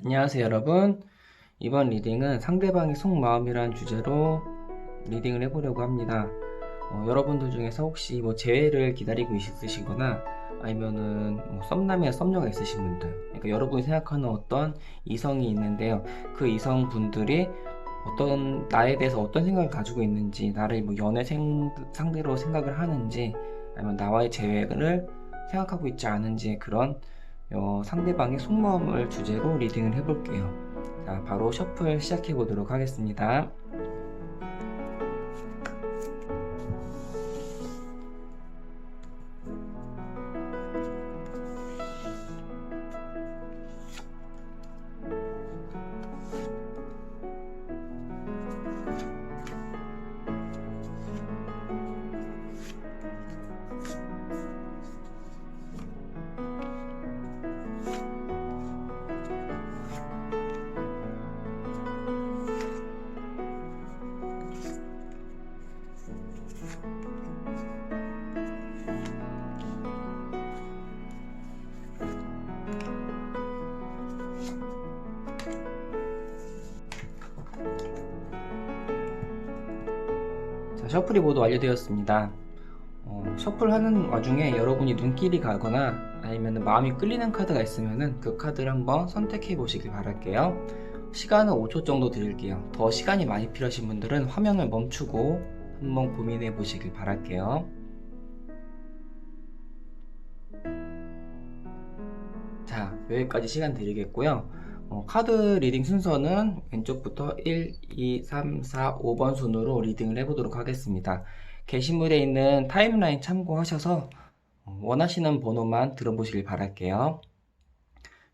안녕하세요 여러분. 이번 리딩은 상대방의 속마음이라는 주제로 리딩을 해보려고 합니다. 여러분들 중에서 혹시 재회를 기다리고 있으시거나 아니면은 썸남이나 썸녀가 있으신 분들, 그러니까 여러분이 생각하는 어떤 이성이 있는데요, 그 이성분들이 나에 대해서 어떤 생각을 가지고 있는지, 나를 상대로 생각을 하는지, 아니면 나와의 재회를 생각하고 있지 않은지, 그런 상대방의 속마음을 주제로 리딩을 해볼게요. 자, 바로 셔플 시작해 보도록 하겠습니다. 자, 셔플이 모두 완료되었습니다. 셔플하는 와중에 여러분이 눈길이 가거나 아니면 마음이 끌리는 카드가 있으면 그 카드를 한번 선택해 보시길 바랄게요. 시간은 5초 정도 드릴게요. 더 시간이 많이 필요하신 분들은 화면을 멈추고 한번 고민해 보시길 바랄게요. 자, 여기까지 시간 드리겠고요. 카드 리딩 순서는 왼쪽부터 1, 2, 3, 4, 5번 순으로 리딩을 해보도록 하겠습니다. 게시물에 있는 타임라인 참고하셔서 원하시는 번호만 들어보시길 바랄게요.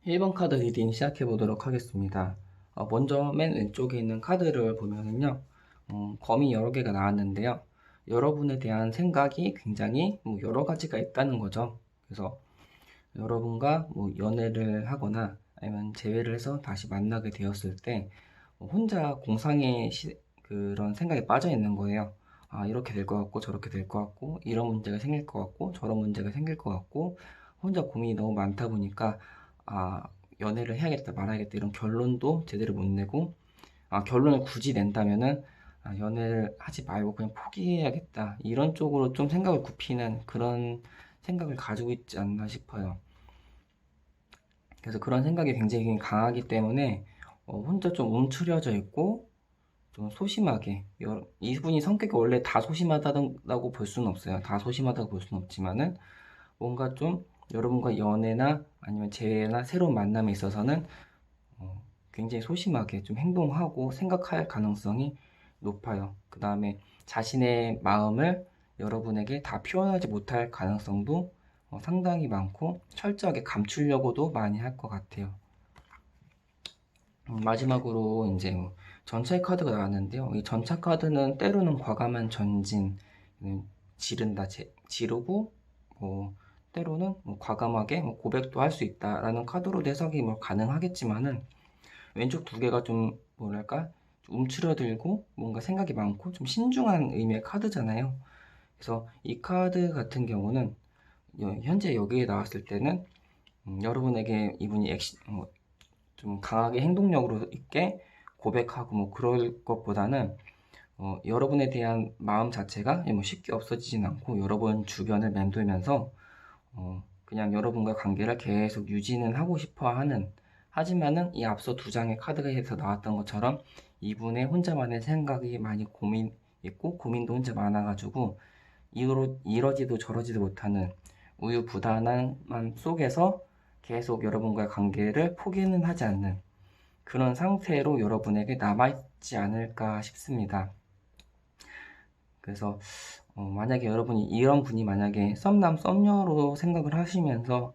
1번 카드 리딩 시작해 보도록 하겠습니다. 먼저 맨 왼쪽에 있는 카드를 보면은요, 검이 여러 개가 나왔는데요, 여러분에 대한 생각이 굉장히 여러 가지가 있다는 거죠. 그래서 여러분과 연애를 하거나 아니면 재회를 해서 다시 만나게 되었을 때 혼자 공상의 그런 생각에 빠져 있는 거예요. 아, 이렇게 될 것 같고 저렇게 될 것 같고 이런 문제가 생길 것 같고 저런 문제가 생길 것 같고, 혼자 고민이 너무 많다 보니까 연애를 해야겠다 말아야겠다 이런 결론도 제대로 못 내고, 결론을 굳이 낸다면은 연애를 하지 말고 그냥 포기해야겠다 이런 쪽으로 좀 생각을 굽히는 그런 생각을 가지고 있지 않나 싶어요. 그래서 그런 생각이 굉장히 강하기 때문에 혼자 좀 움츠려져 있고 좀 소심하게, 이분이 성격이 원래 다 소심하다고 볼 수는 없어요. 다 소심하다고 볼 수는 없지만은 뭔가 좀 여러분과 연애나 아니면 재회나 새로운 만남에 있어서는 굉장히 소심하게 좀 행동하고 생각할 가능성이 높아요. 그 다음에 자신의 마음을 여러분에게 다 표현하지 못할 가능성도 상당히 많고 철저하게 감추려고도 많이 할 것 같아요. 마지막으로 이제 전차 카드가 나왔는데요. 이 전차 카드는 때로는 과감한 전진, 지르고 때로는 과감하게 고백도 할 수 있다라는 카드로 해석이 가능하겠지만은, 왼쪽 두 개가 좀 뭐랄까 좀 움츠러들고 뭔가 생각이 많고 좀 신중한 의미의 카드잖아요. 그래서 이 카드 같은 경우는 현재 여기에 나왔을 때는 여러분에게 이분이 좀 강하게 행동력으로 있게 고백하고 그럴 것보다는 여러분에 대한 마음 자체가 쉽게 없어지진 않고 여러분 주변을 맴돌면서 그냥 여러분과 관계를 계속 유지는 하고 싶어 하는, 하지만은 이 앞서 두 장의 카드에서 나왔던 것처럼 이분의 혼자만의 생각이 많이 있고 고민도 혼자 많아가지고 이러지도 저러지도 못하는 우유부단한 맘 속에서 계속 여러분과의 관계를 포기는 하지 않는 그런 상태로 여러분에게 남아있지 않을까 싶습니다. 그래서 만약에 여러분이 이런 분이 만약에 썸남 썸녀로 생각을 하시면서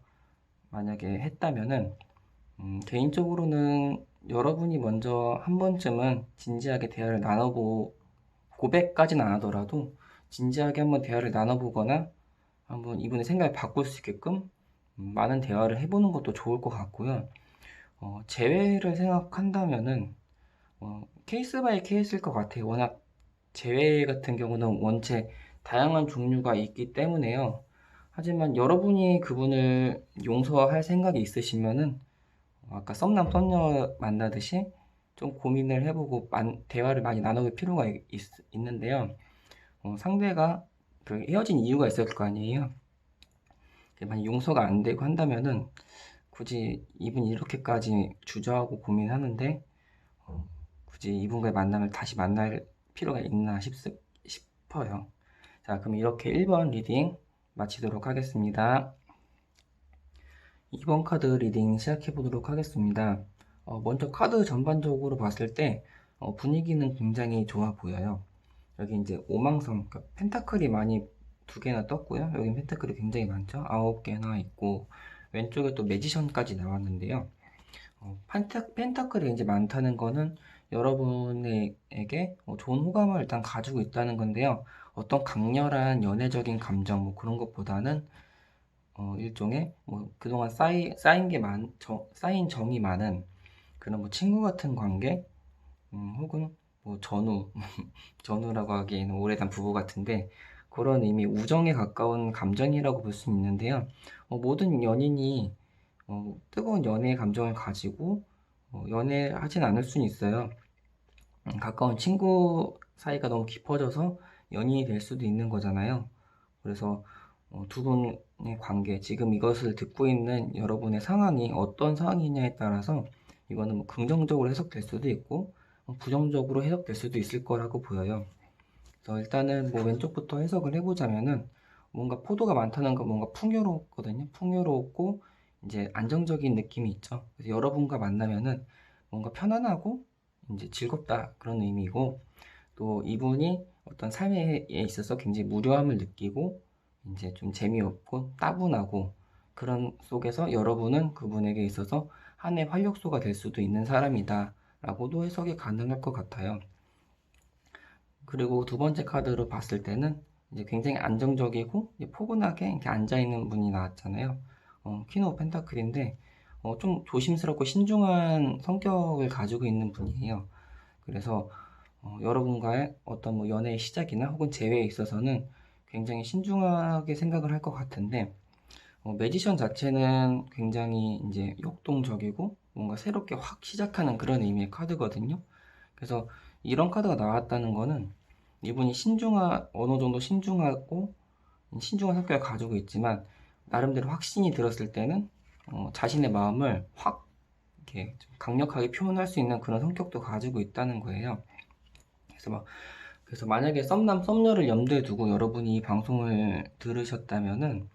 만약에 했다면은 개인적으로는 여러분이 먼저 한 번쯤은 진지하게 대화를 고백까지는 안 하더라도 진지하게 한번 대화를 나눠보거나 한번 이분의 생각을 바꿀 수 있게끔 많은 대화를 해보는 것도 좋을 것 같고요. 재회를 생각한다면은 케이스 바이 케이스일 것 같아요. 워낙 재회 같은 경우는 원체 다양한 종류가 있기 때문에요. 하지만 여러분이 그분을 용서할 생각이 있으시면은 아까 썸남 썸녀 만나듯이 좀 고민을 해보고 대화를 많이 나눠볼 필요가 있는데요. 상대가 그 헤어진 이유가 있을 거 아니에요. 만약 용서가 안 되고 한다면은 굳이 이분이 이렇게까지 주저하고 고민하는데 굳이 이분과의 만남을 다시 만날 필요가 있나 싶어요. 자, 그럼 이렇게 1번 리딩 마치도록 하겠습니다. 2번 카드 리딩 시작해 보도록 하겠습니다. 먼저 카드 전반적으로 봤을 때 분위기는 굉장히 좋아 보여요. 여기 이제 오망성, 그러니까 펜타클이 많이 2개나 떴고요. 여기 펜타클이 굉장히 많죠. 9개나 있고 왼쪽에 또 매지션까지 나왔는데요. 펜타클이 이제 많다는 거는 여러분에게 좋은 호감을 일단 가지고 있다는 건데요. 어떤 강렬한 연애적인 감정 뭐 그런 것보다는 일종의 뭐 그동안 쌓인 정이 많은 그런 뭐 친구 같은 관계, 혹은 뭐 전우라고 하기에는 오래된 부부 같은데 그런 의미 우정에 가까운 감정이라고 볼 수 있는데요. 모든 연인이 뜨거운 연애의 감정을 가지고 연애하진 않을 수는 있어요. 가까운 친구 사이가 너무 깊어져서 연인이 될 수도 있는 거잖아요. 그래서 두 분의 관계, 지금 이것을 듣고 있는 여러분의 상황이 어떤 상황이냐에 따라서 이거는 뭐 긍정적으로 해석될 수도 있고 부정적으로 해석될 수도 있을 거라고 보여요. 그래서 일단은 뭐 왼쪽부터 해석을 해보자면은 뭔가 포도가 많다는 건 뭔가 풍요롭거든요. 풍요롭고 이제 안정적인 느낌이 있죠. 그래서 여러분과 만나면은 뭔가 편안하고 이제 즐겁다 그런 의미고, 또 이분이 어떤 삶에 있어서 굉장히 무료함을 느끼고 이제 좀 재미없고 따분하고 그런 속에서 여러분은 그분에게 있어서 하나의 활력소가 될 수도 있는 사람이다 라고도 해석이 가능할 것 같아요. 그리고 두 번째 카드로 봤을 때는 이제 굉장히 안정적이고 포근하게 이렇게 앉아있는 분이 나왔잖아요. 퀸 오브 펜타클인데 좀 조심스럽고 신중한 성격을 가지고 있는 분이에요. 그래서 여러분과의 어떤 뭐 연애의 시작이나 혹은 재회에 있어서는 굉장히 신중하게 생각을 할 것 같은데, 매지션 자체는 굉장히 이제 역동적이고 뭔가 새롭게 확 시작하는 그런 의미의 카드거든요. 그래서 이런 카드가 나왔다는 거는 이분이 어느 정도 신중하고 신중한 성격을 가지고 있지만 나름대로 확신이 들었을 때는 자신의 마음을 확 이렇게 좀 강력하게 표현할 수 있는 그런 성격도 가지고 있다는 거예요. 그래서 만약에 썸남 썸녀를 염두에 두고 여러분이 이 방송을 들으셨다면은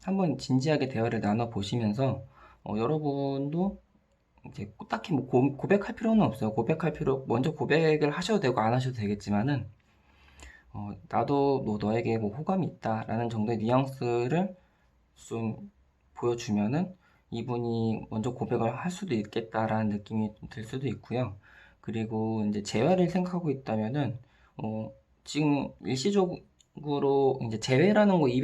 한번 진지하게 대화를 나눠 보시면서 여러분도 이제 딱히 뭐 고백할 필요는 없어요. 먼저 고백을 하셔도 되고 안 하셔도 되겠지만은 나도 뭐 너에게 뭐 호감이 있다라는 정도의 뉘앙스를 좀 보여주면은 이분이 먼저 고백을 할 수도 있겠다라는 느낌이 들 수도 있고요. 그리고 이제 재회를 생각하고 있다면은 지금 일시적으로 이제 재회라는 거 이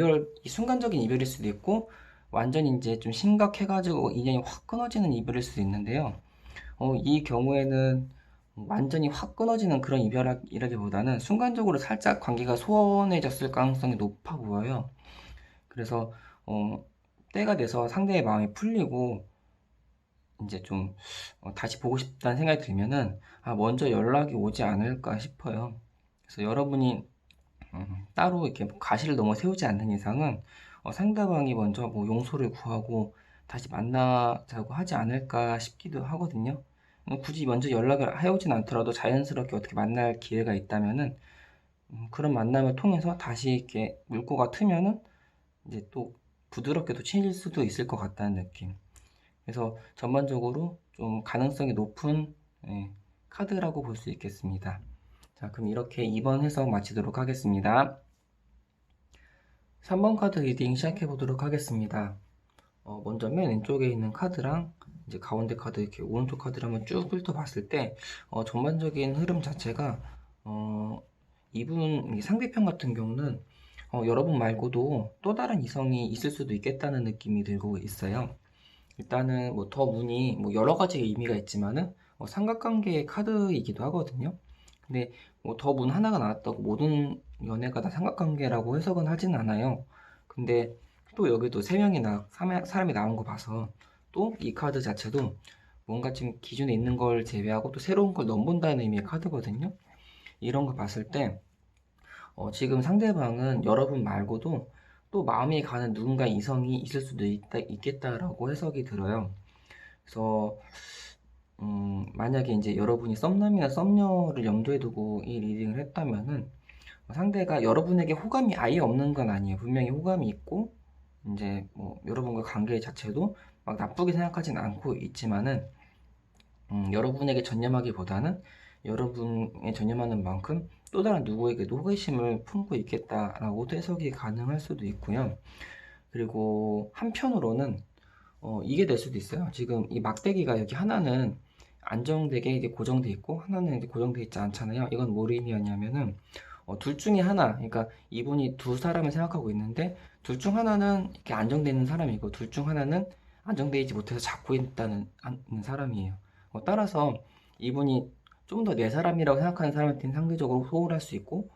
순간적인 이별일 수도 있고 완전히 이제 좀 심각해가지고 인연이 확 끊어지는 이별일 수도 있는데요. 이 경우에는 완전히 확 끊어지는 그런 이별이라기보다는 순간적으로 살짝 관계가 소원해졌을 가능성이 높아 보여요. 그래서 때가 돼서 상대의 마음이 풀리고 이제 좀 다시 보고 싶다는 생각이 들면은 먼저 연락이 오지 않을까 싶어요. 그래서 여러분이 따로 이렇게 가시를 너무 세우지 않는 이상은 상대방이 먼저 뭐 용서를 구하고 다시 만나자고 하지 않을까 싶기도 하거든요. 굳이 먼저 연락을 해오진 않더라도 자연스럽게 어떻게 만날 기회가 있다면은 그런 만남을 통해서 다시 이렇게 물꼬가 트면은 이제 또 부드럽게 또 친해질 수도 있을 것 같다는 느낌. 그래서 전반적으로 좀 가능성이 높은 카드라고 볼 수 있겠습니다. 자, 그럼 이렇게 2번 해석 마치도록 하겠습니다. 3번 카드 리딩 시작해 보도록 하겠습니다. 먼저 맨 왼쪽에 있는 카드랑 이제 가운데 카드 이렇게 오른쪽 카드를 한번 쭉 훑어봤을 때 전반적인 흐름 자체가 이분 상대편 같은 경우는 여러분 말고도 또 다른 이성이 있을 수도 있겠다는 느낌이 들고 있어요. 일단은 뭐 더 문이 뭐 여러 가지 의미가 있지만은 삼각관계의 카드이기도 하거든요. 근데 뭐 더 문 하나가 나왔다고 모든 연애가 다 삼각관계라고 해석은 하진 않아요. 근데 또 여기도 세 명이 사람이 나온 거 봐서 또 이 카드 자체도 뭔가 지금 기존에 있는 걸 제외하고 또 새로운 걸 넘본다는 의미의 카드거든요. 이런 거 봤을 때 지금 상대방은 여러분 말고도 또 마음이 가는 누군가 이성이 있을 수도 있겠다라고 해석이 들어요. 그래서 만약에 이제 여러분이 썸남이나 썸녀를 염두에 두고 이 리딩을 했다면은 상대가 여러분에게 호감이 아예 없는 건 아니에요. 분명히 호감이 있고 이제 뭐 여러분과 관계 자체도 막 나쁘게 생각하진 않고 있지만은 여러분에게 전념하기보다는 여러분에 전념하는 만큼 또 다른 누구에게도 호기심을 품고 있겠다라고 해석이 가능할 수도 있고요. 그리고 한편으로는 이게 될 수도 있어요. 지금 이 막대기가 여기 하나는 안정되게 이게 고정돼 있고 하나는 이제 고정돼 있지 않잖아요. 이건 뭘 의미하냐면은 둘 중에 하나, 그러니까 이분이 두 사람을 생각하고 있는데 둘 중 하나는 이렇게 안정돼 있는 사람이고 둘 중 하나는 안정돼 있지 못해서 잡고 있다는 사람이에요. 따라서 이분이 좀 더 내 사람이라고 생각하는 사람한테는 상대적으로 소홀할 수 있고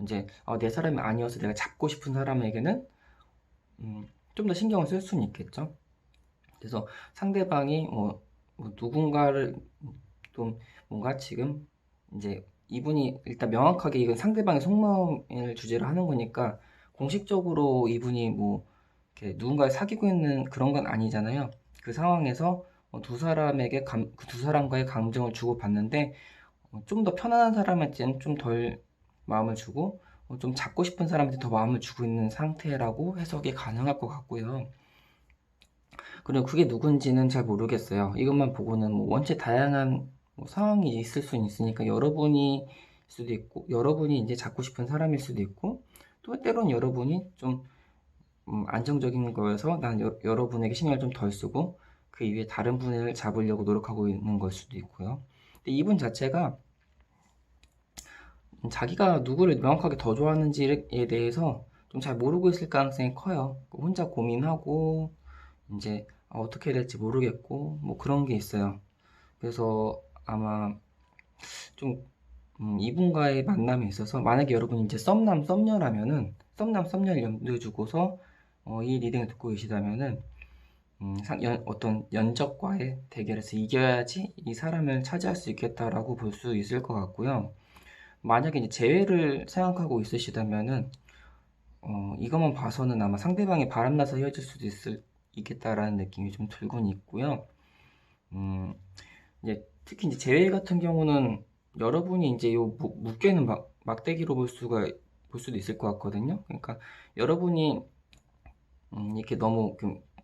이제 내 사람이 아니어서 내가 잡고 싶은 사람에게는 좀 더 신경을 쓸 수는 있겠죠. 그래서 상대방이 누군가를 좀 뭔가 지금 이제 이분이 일단 명확하게 이건 상대방의 속마음을 주제로 하는 거니까 공식적으로 이분이 뭐 이렇게 누군가를 사귀고 있는 그런 건 아니잖아요. 그 상황에서 두 사람에게 그 두 사람과의 감정을 주고받는데 좀 더 편안한 사람한테는 좀 덜 마음을 주고 좀 잡고 싶은 사람한테 더 마음을 주고 있는 상태라고 해석이 가능할 것 같고요. 그리고 그게 누군지는 잘 모르겠어요. 이것만 보고는 뭐 원체 다양한 뭐 상황이 있을 수는 있으니까 여러분이 수도 있고 여러분이 이제 잡고 싶은 사람일 수도 있고 또 때론 여러분이 좀 안정적인 거여서 난 여러분에게 신경을 좀 덜 쓰고 그 이후에 다른 분을 잡으려고 노력하고 있는 걸 수도 있고요. 근데 이분 자체가 자기가 누구를 명확하게 더 좋아하는지에 대해서 좀 잘 모르고 있을 가능성이 커요. 혼자 고민하고 이제 어떻게 해야 될지 모르겠고 뭐 그런 게 있어요. 그래서 아마 좀 이분과의 만남에 있어서 만약에 여러분이 이제 썸남 썸녀라면은 썸남 썸녀를 염두에 두고서 이 리딩을 듣고 계시다면은 어떤 연적과의 대결에서 이겨야지 이 사람을 차지할 수 있겠다라고 볼 수 있을 것 같고요. 만약에 이제 재회를 생각하고 있으시다면은 이것만 봐서는 아마 상대방이 바람나서 헤어질 수도 있겠다라는 느낌이 좀 들곤 있고요. 음, 이제 특히 이제 재회 같은 경우는 여러분이 이제 요 묶여있는 막대기로 볼 수도 있을 것 같거든요. 그러니까 여러분이 이렇게 너무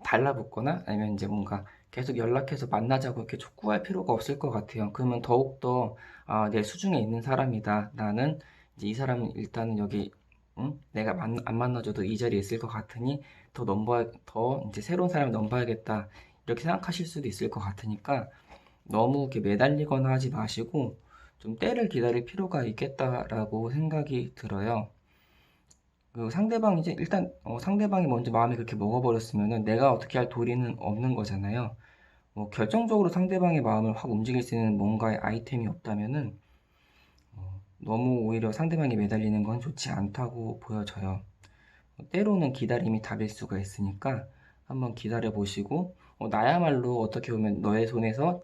달라붙거나 아니면 이제 뭔가 계속 연락해서 만나자고 이렇게 촉구할 필요가 없을 것 같아요. 그러면 더욱더 내 수중에 있는 사람이다. 나는 이제 이 사람은 일단은 여기 내가 안 만나줘도 이 자리에 있을 것 같으니 더 이제 새로운 사람을 넘봐야겠다. 이렇게 생각하실 수도 있을 것 같으니까 너무 이렇게 매달리거나 하지 마시고 좀 때를 기다릴 필요가 있겠다라고 생각이 들어요. 그 상대방이 이제 일단 상대방이 먼저 마음에 그렇게 먹어버렸으면은 내가 어떻게 할 도리는 없는 거잖아요. 결정적으로 상대방의 마음을 확 움직일 수 있는 뭔가의 아이템이 없다면은 너무 오히려 상대방이 매달리는 건 좋지 않다고 보여져요. 때로는 기다림이 답일 수가 있으니까 한번 기다려 보시고 나야말로 어떻게 보면 너의 손에서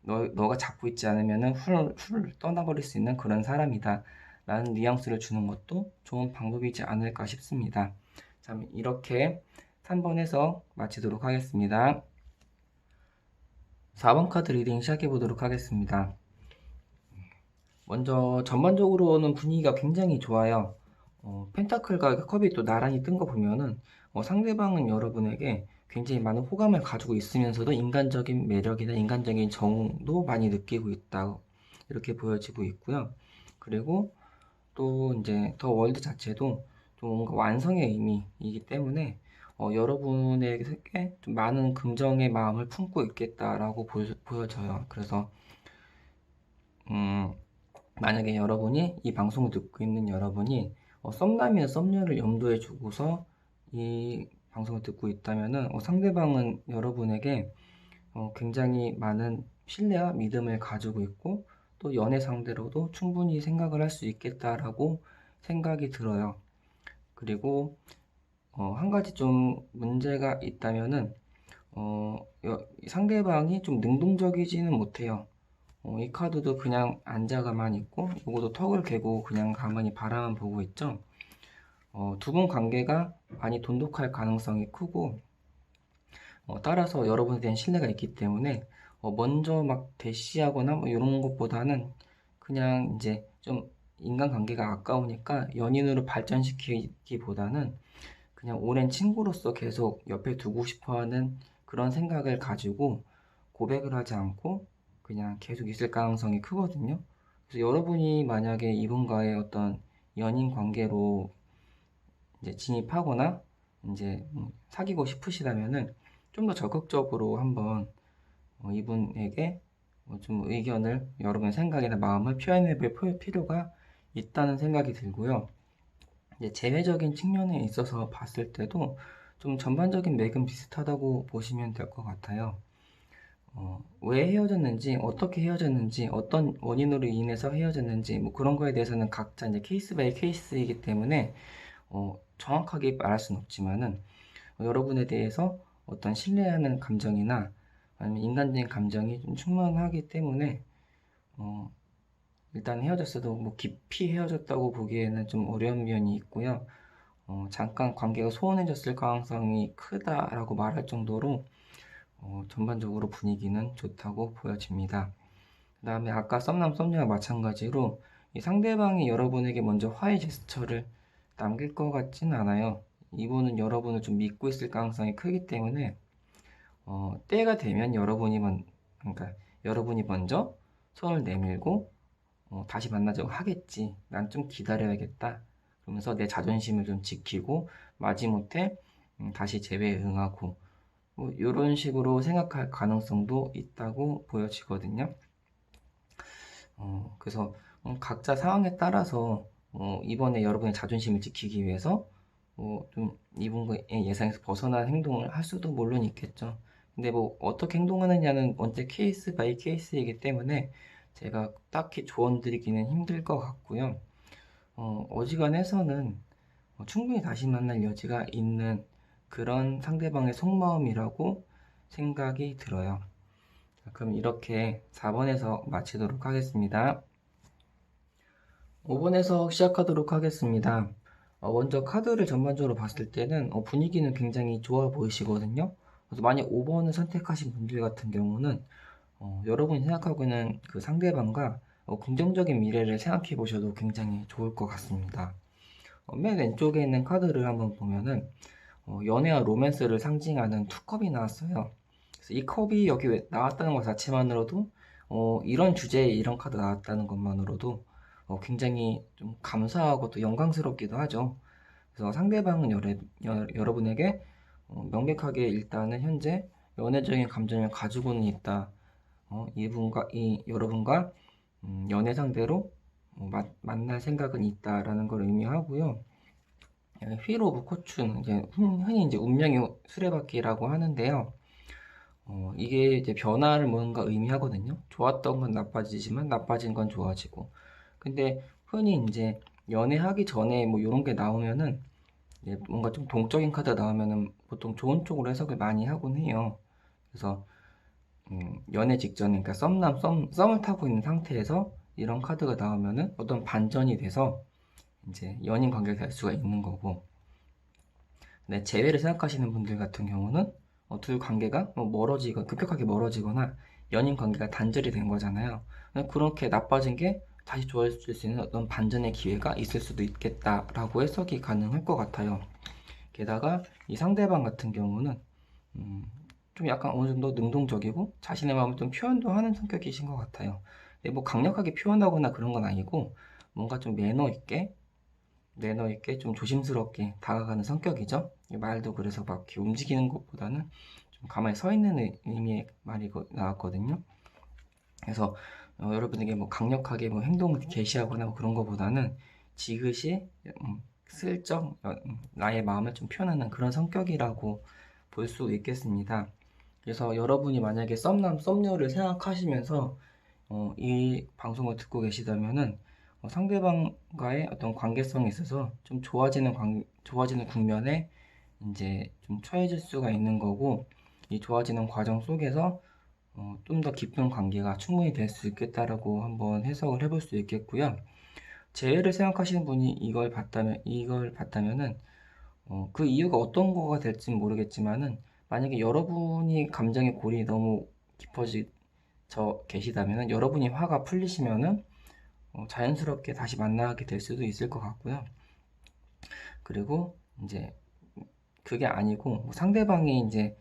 너가 잡고 있지 않으면은 훌 떠나버릴 수 있는 그런 사람이다 라는 뉘앙스를 주는 것도 좋은 방법이지 않을까 싶습니다. 참 이렇게 3번 해서 마치도록 하겠습니다. 4번 카드 리딩 시작해 보도록 하겠습니다. 먼저 전반적으로는 분위기가 굉장히 좋아요. 펜타클과 컵이 또 나란히 뜬 거 보면은 상대방은 여러분에게 굉장히 많은 호감을 가지고 있으면서도 인간적인 매력이나 인간적인 정도 많이 느끼고 있다 이렇게 보여지고 있고요. 그리고 또 이제 더 월드 자체도 좀 뭔가 완성의 의미이기 때문에 여러분에게 좀 많은 긍정의 마음을 품고 있겠다라고 보여져요. 그래서 음, 만약에 여러분이 이 방송을 듣고 있는 여러분이 썸남이나 썸녀를 염두에 두고서 이 방송을 듣고 있다면은 상대방은 여러분에게 굉장히 많은 신뢰와 믿음을 가지고 있고 또 연애 상대로도 충분히 생각을 할 수 있겠다라고 생각이 들어요. 그리고 한 가지 좀 문제가 있다면은 상대방이 좀 능동적이지는 못해요. 이 카드도 그냥 앉아가만 있고, 이것도 턱을 개고 그냥 가만히 바라만 보고 있죠. 두 분 관계가 많이 돈독할 가능성이 크고, 따라서 여러분에 대한 신뢰가 있기 때문에, 먼저 막 대시하거나 뭐 이런 것보다는 그냥 이제 좀 인간관계가 아까우니까 연인으로 발전시키기보다는 그냥 오랜 친구로서 계속 옆에 두고 싶어 하는 그런 생각을 가지고 고백을 하지 않고 그냥 계속 있을 가능성이 크거든요. 그래서 여러분이 만약에 이분과의 어떤 연인 관계로 이제 진입하거나 이제 사귀고 싶으시다면은 좀 더 적극적으로 한번 이분에게 좀 의견을 여러분의 생각이나 마음을 표현해 볼 필요가 있다는 생각이 들고요. 이제 재회적인 측면에 있어서 봤을 때도 좀 전반적인 맥은 비슷하다고 보시면 될 것 같아요. 왜 헤어졌는지, 어떻게 헤어졌는지, 어떤 원인으로 인해서 헤어졌는지, 뭐 그런 거에 대해서는 각자 이제 케이스 바이 케이스이기 때문에 정확하게 말할 수는 없지만은 여러분에 대해서 어떤 신뢰하는 감정이나 아니면 인간적인 감정이 좀 충만하기 때문에 어, 일단 헤어졌어도 뭐 깊이 헤어졌다고 보기에는 좀 어려운 면이 있고요. 잠깐 관계가 소원해졌을 가능성이 크다라고 말할 정도로 전반적으로 분위기는 좋다고 보여집니다. 그 다음에 아까 썸남 썸녀와 마찬가지로 이 상대방이 여러분에게 먼저 화해 제스처를 남길 것 같지는 않아요. 이분은 여러분을 좀 믿고 있을 가능성이 크기 때문에 때가 되면 그러니까 여러분이 먼저 손을 내밀고 다시 만나자고 하겠지. 난 좀 기다려야겠다. 그러면서 내 자존심을 좀 지키고 마지못해 다시 재회에 응하고 뭐 이런 식으로 생각할 가능성도 있다고 보여지거든요. 그래서 각자 상황에 따라서 이번에 여러분의 자존심을 지키기 위해서 좀 이분의 예상에서 벗어난 행동을 할 수도 물론 있겠죠. 근데 뭐 어떻게 행동하느냐는 언제 케이스 바이 케이스이기 때문에 제가 딱히 조언 드리기는 힘들 것 같고요. 어지간해서는 충분히 다시 만날 여지가 있는 그런 상대방의 속마음이라고 생각이 들어요. 자, 그럼 이렇게 4번에서 마치도록 하겠습니다. 5번에서 시작하도록 하겠습니다. 먼저 카드를 전반적으로 봤을 때는 분위기는 굉장히 좋아 보이시거든요. 그래서 만약 5번을 선택하신 분들 같은 경우는 여러분이 생각하고 있는 그 상대방과 긍정적인 미래를 생각해 보셔도 굉장히 좋을 것 같습니다. 맨 왼쪽에 있는 카드를 한번 보면은 연애와 로맨스를 상징하는 두 컵이 나왔어요. 그래서 이 컵이 여기 나왔다는 것 자체만으로도 이런 주제에 이런 카드 나왔다는 것만으로도 굉장히 좀 감사하고 또 영광스럽기도 하죠. 그래서 상대방은 여러분에게 명백하게 일단은 현재 연애적인 감정을 가지고는 있다. 여러분과 연애 상대로 만날 생각은 있다라는 걸 의미하고요. 휠 오브 포춘, 이제 흔히 이제 운명의 수레바퀴라고 하는데요. 이게 이제 변화를 뭔가 의미하거든요. 좋았던 건 나빠지지만 나빠진 건 좋아지고. 근데 흔히 이제 연애하기 전에 뭐 이런 게 나오면은 이제 뭔가 좀 동적인 카드 나오면은 보통 좋은 쪽으로 해석을 많이 하곤 해요. 그래서 연애 직전에 그러니까 썸을 타고 있는 상태에서 이런 카드가 나오면은 어떤 반전이 돼서 이제 연인 관계가 될 수가 있는 거고. 네, 재회를 생각하시는 분들 같은 경우는 둘 관계가 뭐 급격하게 멀어지거나 연인 관계가 단절이 된 거잖아요. 그렇게 나빠진 게 다시 좋아질 수 있는 어떤 반전의 기회가 있을 수도 있겠다라고 해석이 가능할 것 같아요. 게다가 이 상대방 같은 경우는 음, 좀 약간 어느 정도 능동적이고 자신의 마음을 좀 표현도 하는 성격이신 것 같아요. 근데 뭐 강력하게 표현하거나 그런 건 아니고 뭔가 좀 매너 있게 좀 조심스럽게 다가가는 성격이죠. 말도 그래서 막 이렇게 움직이는 것보다는 좀 가만히 서 있는 의미의 말이 나왔거든요. 그래서 여러분에게 뭐 강력하게 뭐 행동을 개시하거나 뭐 그런 것보다는 지그시 슬쩍 나의 마음을 좀 표현하는 그런 성격이라고 볼 수 있겠습니다. 그래서 여러분이 만약에 썸녀를 생각하시면서 이 방송을 듣고 계시다면은 상대방과의 어떤 관계성에 있어서 좀 좋아지는 국면에 이제 좀 처해질 수가 있는 거고, 이 좋아지는 과정 속에서 좀 더 깊은 관계가 충분히 될 수 있겠다라고 한번 해석을 해볼 수 있겠고요. 재회를 생각하시는 분이 이걸 봤다면은 그 이유가 어떤 거가 될지는 모르겠지만은 만약에 여러분이 감정의 골이 너무 깊어져 계시다면은 여러분이 화가 풀리시면은 자연스럽게 다시 만나게 될 수도 있을 것 같고요. 그리고 이제 그게 아니고 상대방이 이제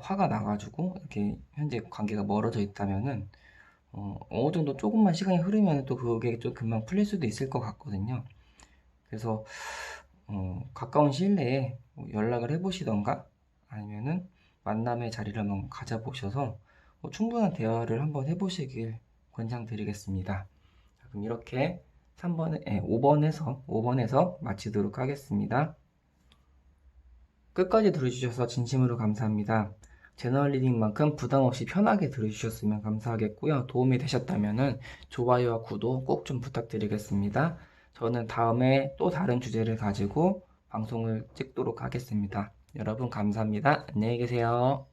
화가 나가지고 이렇게 현재 관계가 멀어져 있다면은 어느 정도 조금만 시간이 흐르면 또 그게 좀 금방 풀릴 수도 있을 것 같거든요. 그래서 가까운 시일 내에 연락을 해보시던가 아니면은 만남의 자리를 한번 가져보셔서 충분한 대화를 한번 해보시길 권장드리겠습니다. 자, 그럼 이렇게 5번에서 마치도록 하겠습니다. 끝까지 들어주셔서 진심으로 감사합니다. 제너럴 리딩만큼 부담 없이 편하게 들어주셨으면 감사하겠고요. 도움이 되셨다면 좋아요와 구독 꼭 좀 부탁드리겠습니다. 저는 다음에 또 다른 주제를 가지고 방송을 찍도록 하겠습니다. 여러분 감사합니다. 안녕히 계세요.